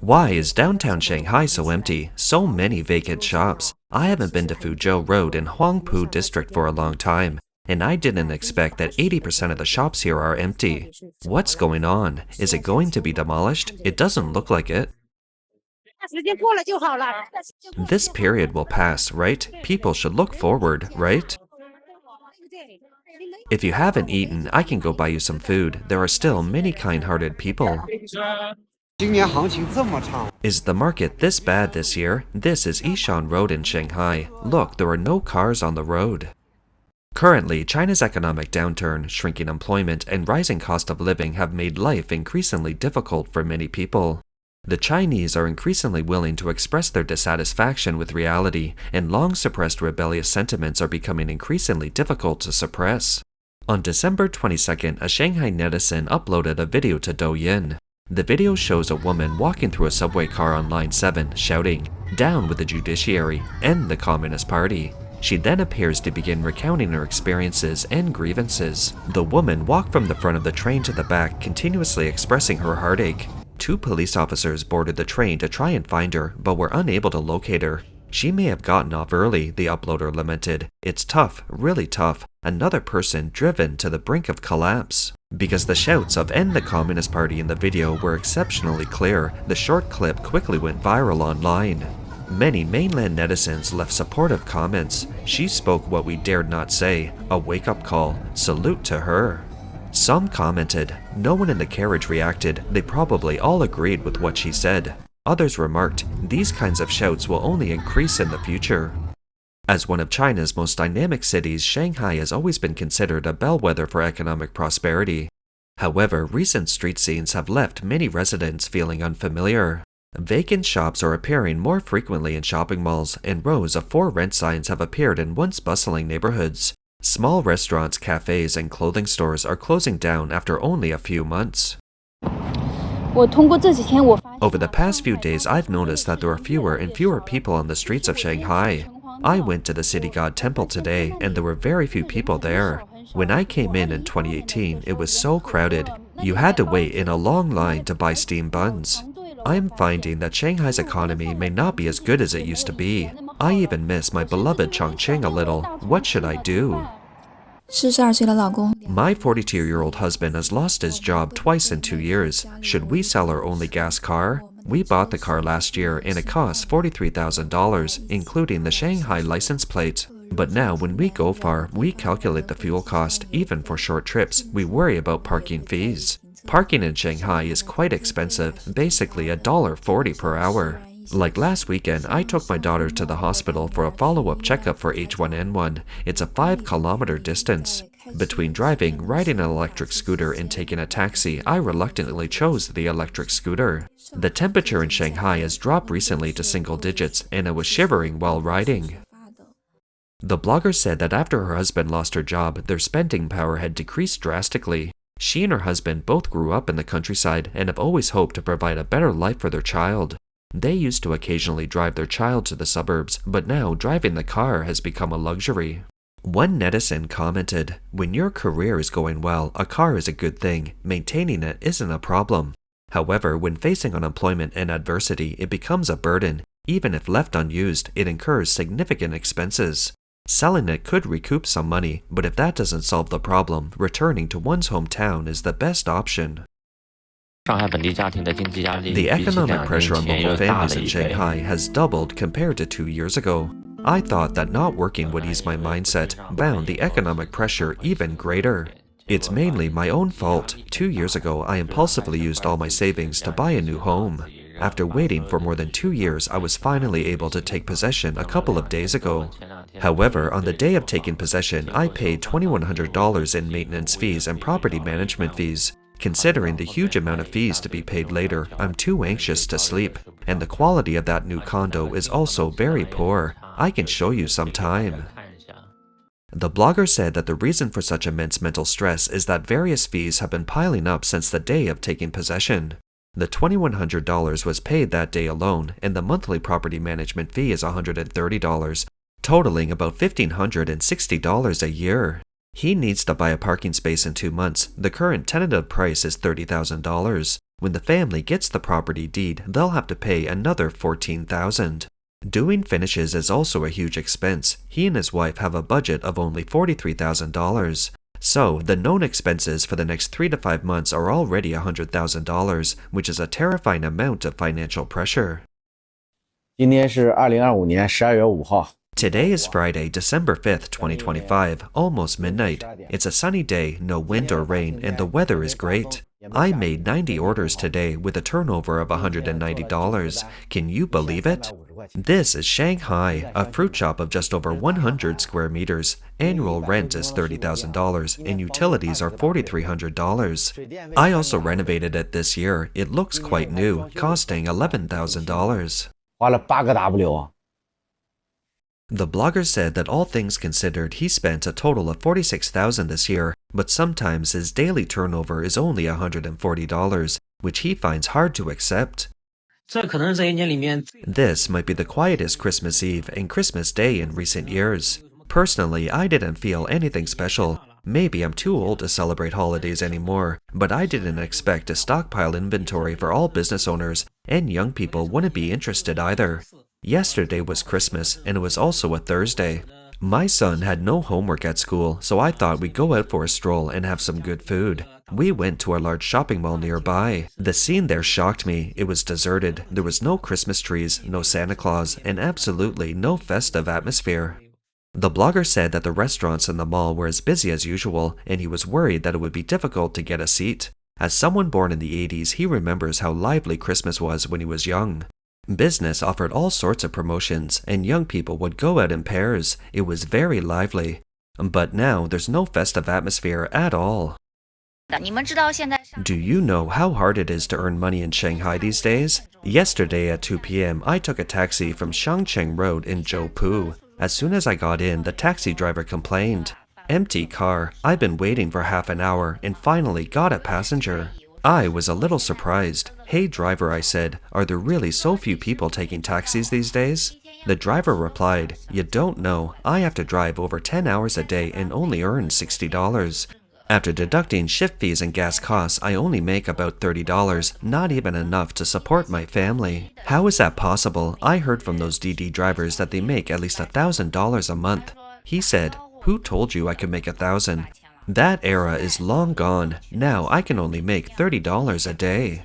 Why is downtown Shanghai so empty? So many vacant shops. I haven't been to Fuzhou Road in Huangpu District for a long time, and I didn't expect that 80% of the shops here are empty. What's going on? Is it going to be demolished? It doesn't look like it. This period will pass, right? People should look forward, right? If you haven't eaten, I can go buy you some food. There are still many kind-hearted people. Is the market this bad this year? This is Yishan Road in Shanghai. Look, there are no cars on the road. Currently, China's economic downturn, shrinking employment, and rising cost of living have made life increasingly difficult for many people. The Chinese are increasingly willing to express their dissatisfaction with reality, and long-suppressed rebellious sentiments are becoming increasingly difficult to suppress. On December 22nd, a Shanghai netizen uploaded a video to Douyin. The video shows a woman walking through a subway car on Line 7, shouting, "Down with the judiciary, end the Communist Party." She then appears to begin recounting her experiences and grievances. The woman walked from the front of the train to the back, continuously expressing her heartache. 2 police officers boarded the train to try and find her, but were unable to locate her. She may have gotten off early, the uploader lamented. It's tough, really tough. Another person driven to the brink of collapse. Because the shouts of "End the Communist Party" in the video were exceptionally clear, the short clip quickly went viral online. Many mainland netizens left supportive comments. She spoke what we dared not say, a wake-up call. Salute to her. Some commented. No one in the carriage reacted. They probably all agreed with what she said. Others remarked, these kinds of shouts will only increase in the future. As one of China's most dynamic cities, Shanghai has always been considered a bellwether for economic prosperity. However, recent street scenes have left many residents feeling unfamiliar. Vacant shops are appearing more frequently in shopping malls, and rows of for rent signs have appeared in once bustling neighborhoods. Small restaurants, cafes, and clothing stores are closing down after only a few months. Over the past few days, I've noticed that there are fewer and fewer people on the streets of Shanghai. I went to the city god temple today, and there were very few people there. When I came in 2018, it was so crowded. You had to wait in a long line to buy steamed buns. I'm finding that Shanghai's economy may not be as good as it used to be. I even miss my beloved Chongqing a little. What should I do? My 42-year-old husband has lost his job twice in 2 years. Should we sell our only gas car? We bought the car last year and it cost $43,000, including the Shanghai license plate. But now when we go far, we calculate the fuel cost. Even for short trips, we worry about parking fees. Parking in Shanghai is quite expensive, basically $1.40 per hour. Like last weekend, I took my daughter to the hospital for a follow-up checkup for H1N1. It's a 5-kilometer distance. Between driving, riding an electric scooter, and taking a taxi, I reluctantly chose the electric scooter. The temperature in Shanghai has dropped recently to single digits, and I was shivering while riding. The blogger said that after her husband lost her job, their spending power had decreased drastically. She and her husband both grew up in the countryside and have always hoped to provide a better life for their child. They used to occasionally drive their child to the suburbs, but now driving the car has become a luxury. One netizen commented, "When your career is going well, a car is a good thing. Maintaining it isn't a problem. However, when facing unemployment and adversity, it becomes a burden. Even if left unused, it incurs significant expenses. Selling it could recoup some money, but if that doesn't solve the problem, returning to one's hometown is the best option." The economic pressure on local families in Shanghai has doubled compared to 2 years ago. I thought that not working would ease my mindset, found the economic pressure even greater. It's mainly my own fault. 2 years ago, I impulsively used all my savings to buy a new home. After waiting for more than 2 years, I was finally able to take possession a couple of days ago. However, on the day of taking possession, I paid $2,100 in maintenance fees and property management fees. Considering the huge amount of fees to be paid later, I'm too anxious to sleep, and the quality of that new condo is also very poor. I can show you sometime. The blogger said that the reason for such immense mental stress is that various fees have been piling up since the day of taking possession. The $2,100 was paid that day alone, and the monthly property management fee is $130, totaling about $1,560 a year. He needs to buy a parking space in 2 months. The current tentative price is $30,000. When the family gets the property deed, they'll have to pay another $14,000. Doing finishes is also a huge expense. He and his wife have a budget of only $43,000. So, the known expenses for the next 3 to 5 months are already $100,000, which is a terrifying amount of financial pressure. 今天是2025年12月5号。 Today is Friday, December 5th, 2025, almost midnight. It's a sunny day, no wind or rain, and the weather is great. I made 90 orders today with a turnover of $190. Can you believe it? This is Shanghai, a fruit shop of just over 100 square meters. Annual rent is $30,000 and utilities are $4,300. I also renovated it this year. It looks quite new, costing $11,000. 花了8个 W。 The blogger said that all things considered, he spent a total of $46,000 this year, but sometimes his daily turnover is only $140, which he finds hard to accept. This might be the quietest Christmas Eve and Christmas Day in recent years. Personally, I didn't feel anything special. Maybe I'm too old to celebrate holidays anymore, but I didn't expect to stockpile inventory for all business owners, and young people wouldn't be interested either. Yesterday was Christmas, and it was also a Thursday. My son had no homework at school, so I thought we'd go out for a stroll and have some good food. We went to a large shopping mall nearby. The scene there shocked me. It was deserted. There was no Christmas trees, no Santa Claus, and absolutely no festive atmosphere. The blogger said that the restaurants in the mall were as busy as usual, and he was worried that it would be difficult to get a seat. As someone born in the 80s, he remembers how lively Christmas was when he was young. Business offered all sorts of promotions, and young people would go out in pairs. It was very lively. But now there's no festive atmosphere at all. Do you know how hard it is to earn money in Shanghai these days? Yesterday at 2 p.m., I took a taxi from Shangcheng Road in Zhoupu. As soon as I got in, the taxi driver complained. Empty car. I've been waiting for half an hour and finally got a passenger. I was a little surprised. Hey driver, I said, are there really so few people taking taxis these days? The driver replied, you don't know, I have to drive over 10 hours a day and only earn $60. After deducting shift fees and gas costs, I only make about $30, not even enough to support my family. How is that possible? I heard from those DD drivers that they make at least $1,000 a month. He said, who told you I could make $1,000? That era is long gone. Now I can only make $30 a day.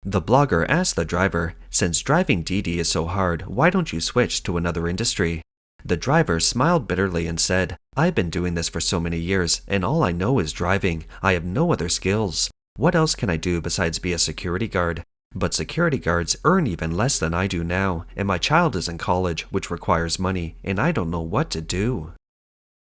The blogger asked the driver, since driving DD is so hard, why don't you switch to another industry? The driver smiled bitterly and said, I've been doing this for so many years, and all I know is driving. I have no other skills. What else can I do besides be a security guard? But security guards earn even less than I do now, and my child is in college, which requires money, and I don't know what to do.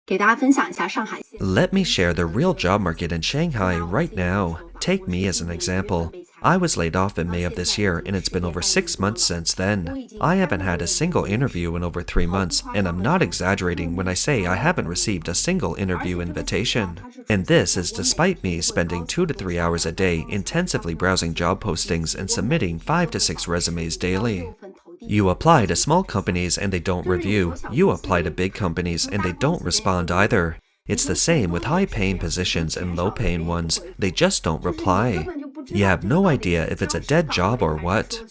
Let me share the real job market in Shanghai right now. Take me as an example. I was laid off in May of this year, and it's been over 6 months since then. I haven't had a single interview in over 3 months, and I'm not exaggerating when I say I haven't received a single interview invitation. And this is despite me spending 2 to 3 hours a day intensively browsing job postings and submitting 5 to 6 resumes daily. You apply to small companies and they don't review. You apply to big companies and they don't respond either. It's the same with high-paying positions and low-paying ones. They just don't reply. You have no idea if it's a dead job or what.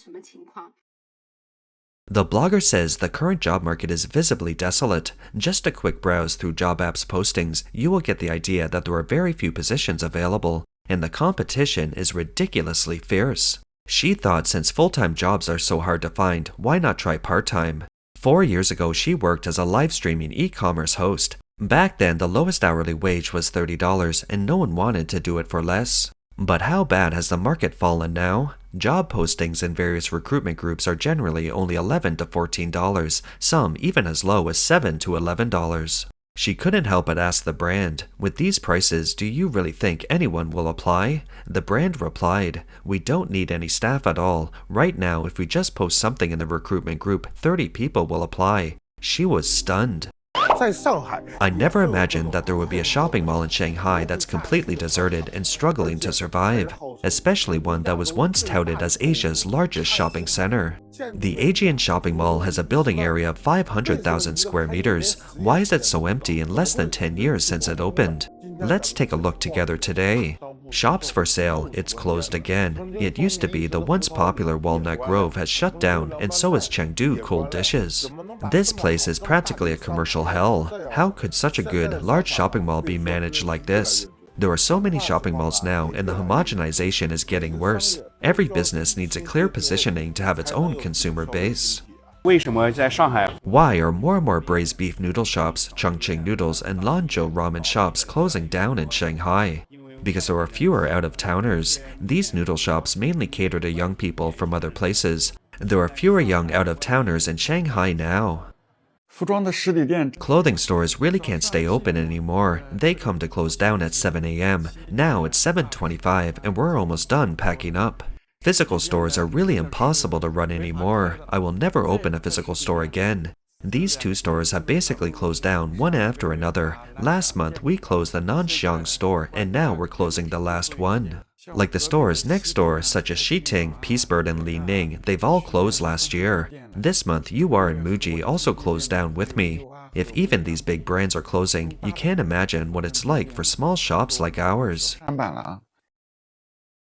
The blogger says the current job market is visibly desolate. Just a quick browse through job apps postings, you will get the idea that there are very few positions available, and the competition is ridiculously fierce. She thought since full-time jobs are so hard to find, why not try part-time? 4 years ago, she worked as a live-streaming e-commerce host. Back then, the lowest hourly wage was $30, and no one wanted to do it for less. But how bad has the market fallen now? Job postings in various recruitment groups are generally only $11 to $14, some even as low as $7 to $11. She couldn't help but ask the brand, with these prices, do you really think anyone will apply? The brand replied, we don't need any staff at all. Right now, if we just post something in the recruitment group, 30 people will apply. She was stunned. I never imagined that there would be a shopping mall in Shanghai that's completely deserted and struggling to survive, especially one that was once touted as Asia's largest shopping center. The Asian shopping mall has a building area of 500,000 square meters. Why is it so empty in less than 10 years since it opened? Let's take a look together today. Shops for sale, it's closed again. It used to be the once popular Walnut Grove has shut down, and so has Chengdu Cold Dishes. This place is practically a commercial hell. How could such a good, large shopping mall be managed like this? There are so many shopping malls now, and the homogenization is getting worse. Every business needs a clear positioning to have its own consumer base. Why are more and more braised beef noodle shops, Chongqing noodles, and Lanzhou ramen shops closing down in Shanghai? Because there are fewer out-of-towners. These noodle shops mainly cater to young people from other places. There are fewer young out-of-towners in Shanghai now. Clothing stores really can't stay open anymore. They come to close down at 7 a.m. Now it's 7:25 and we're almost done packing up. Physical stores are really impossible to run anymore. I will never open a physical store again. These two stores have basically closed down one after another. Last month we closed the Nanxiang store and now we're closing the last one. Like the stores next door, such as Shiting, Peacebird, and Lining, they've all closed last year. This month, UR and Muji also closed down with me. If even these big brands are closing, you can't imagine what it's like for small shops like ours.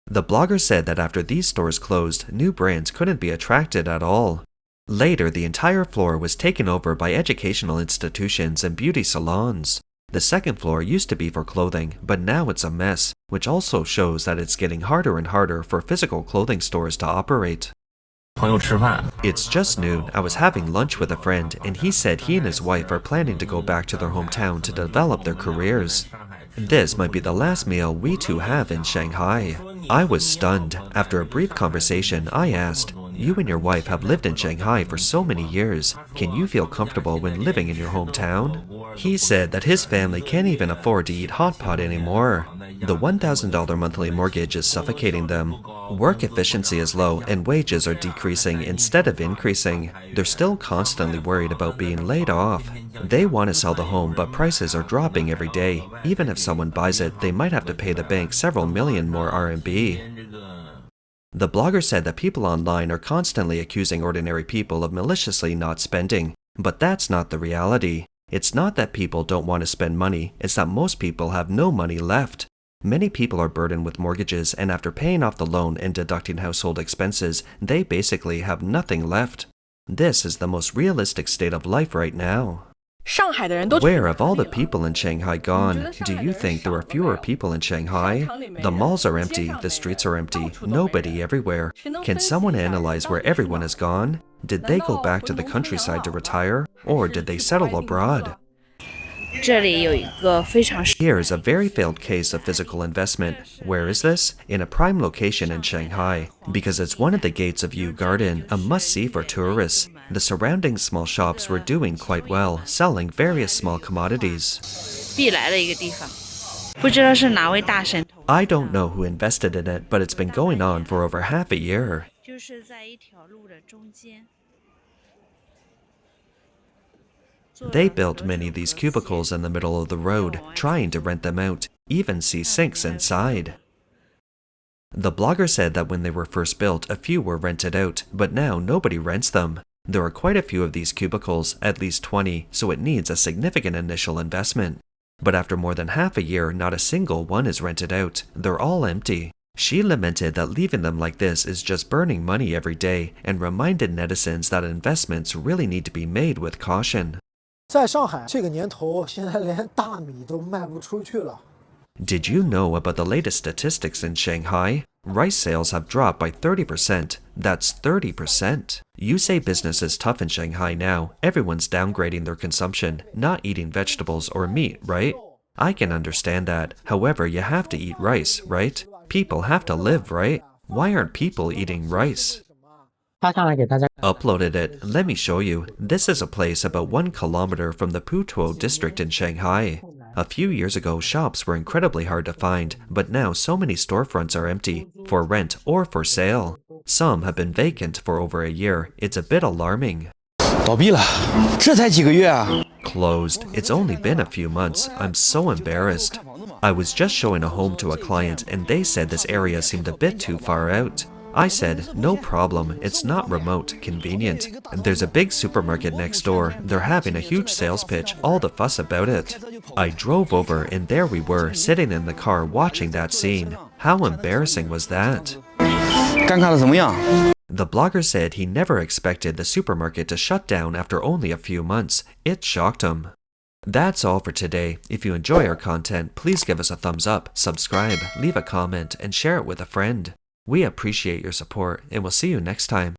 The blogger said that after these stores closed, new brands couldn't be attracted at all. Later, the entire floor was taken over by educational institutions and beauty salons. The second floor used to be for clothing, but now it's a mess, which also shows that it's getting harder and harder for physical clothing stores to operate. It's just noon. I was having lunch with a friend, and he said he and his wife are planning to go back to their hometown to develop their careers. This might be the last meal we two have in Shanghai. I was stunned. After a brief conversation, I asked, "You and your wife have lived in Shanghai for so many years. Can you feel comfortable when living in your hometown?" He said that his family can't even afford to eat hot pot anymore. The $1,000 monthly mortgage is suffocating them. Work efficiency is low and wages are decreasing instead of increasing. They're still constantly worried about being laid off. They want to sell the home, but prices are dropping every day. Even if someone buys it, they might have to pay the bank several million more RMB. The blogger said that people online are constantly accusing ordinary people of maliciously not spending, but that's not the reality. It's not that people don't want to spend money, it's that most people have no money left. Many people are burdened with mortgages, and after paying off the loan and deducting household expenses, they basically have nothing left. This is the most realistic state of life right now. Where have all the people in Shanghai gone? Do you think there are fewer people in Shanghai? The malls are empty, the streets are empty, nobody everywhere. Can someone analyze where everyone has gone? Did they go back to the countryside to retire, or did they settle abroad? Here's a very failed case of physical investment. Where is this? In a prime location in Shanghai. Because it's one of the gates of Yu Garden, a must-see for tourists. The surrounding small shops were doing quite well, selling various small commodities. I don't know who invested in it, but it's been going on for over half a year. They built many of these cubicles in the middle of the road, trying to rent them out, even see sinks inside. The blogger said that when they were first built, a few were rented out, but now nobody rents them. There are quite a few of these cubicles, at least 20, so it needs a significant initial investment. But after more than half a year, not a single one is rented out. They're all empty. She lamented that leaving them like this is just burning money every day, and reminded netizens that investments really need to be made with caution. Did you know about the latest statistics in Shanghai? Rice sales have dropped by 30%. That's 30%. You say business is tough in Shanghai now. Everyone's downgrading their consumption, not eating vegetables or meat, right? I can understand that. However, you have to eat rice, right? People have to live, right? Why aren't people eating rice? Uploaded it. Let me show you. This is a place about 1 kilometer from the Putuo district in Shanghai. A few years ago, shops were incredibly hard to find, but now so many storefronts are empty, for rent or for sale. Some have been vacant for over a year. It's a bit alarming. Closed. It's only been a few months. I'm so embarrassed. I was just showing a home to a client and they said this area seemed a bit too far out. I said, no problem, it's not remote, convenient. There's a big supermarket next door, they're having a huge sales pitch, all the fuss about it. I drove over and there we were, sitting in the car watching that scene. How embarrassing was that? 尴尬的怎么样？ The blogger said he never expected the supermarket to shut down after only a few months. It shocked him. That's all for today. If you enjoy our content, please give us a thumbs up, subscribe, leave a comment, and share it with a friend. We appreciate your support, and we'll see you next time.